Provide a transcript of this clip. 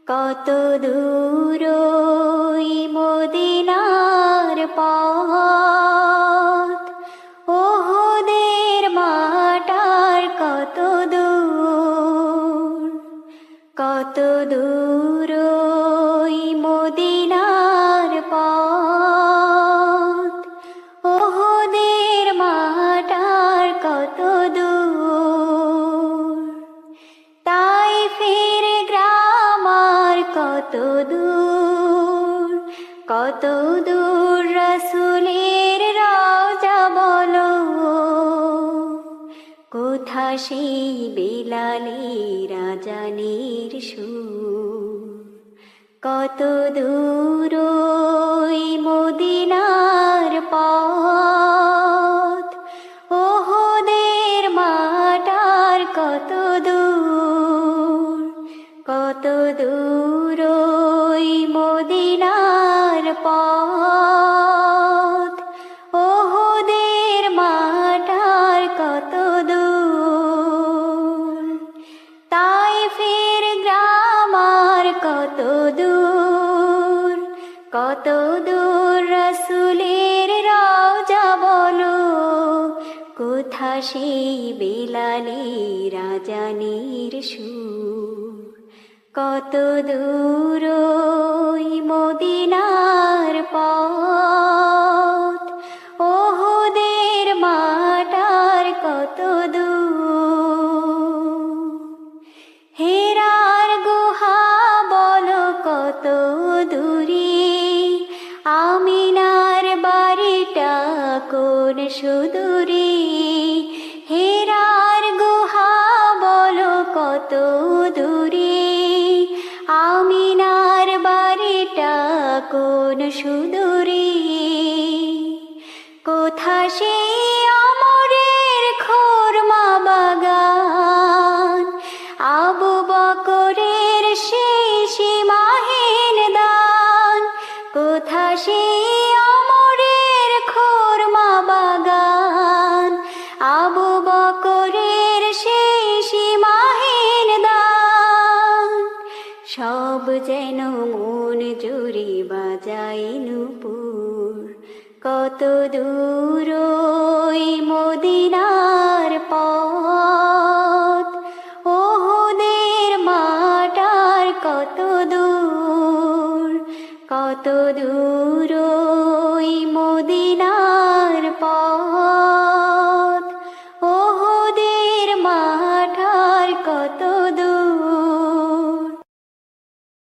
কত দূর ওই মদিনার পথ, ওহুদের মাটার কত দূর, কত দূর ওই মদিনার পথ, ওহুদের মাটার কত দূর। তাইফের গ্রাম আর কত দূর, কত দূর রাসূলের রওজা বলো, কোথা সেই বিলালের আযানের সুর। কত দূর ওই মদিনার পথ, ওহুদের মাটার কত দূর, কত দূর ওই মদিনার পথ, ওহুদের মাটার কত দূর। তাইফের গ্রাম আর কত দূর, কত দূর রাসূলের রওজা বলো, কোথা সেই বিলালের আযানের সুর। কত দূর ওই মদিনার পথ, ওহুদের মাটার কত দূর। হেরার গুহা বলো কত দূরে, আমিনার বাড়িটা কোন সুদূরে। হেরার গুহা বলো কত দূরে, আমিনার বাড়িটা কোন সুদূরে। কোথা সেই অমরের খোরমা বাগান, আবু বকরের সেই সীমাহীন দান। কোথা সেই অমরের খোরমা বাগান, আবু বকরের সেই সীমাহীন দান। সব যেন মন জুড়ে বাজায় নূপুর। কত দূর ওই মদিনার পথ, ওহুদের মাটার কত দূর, কত দূর ওই মদিনা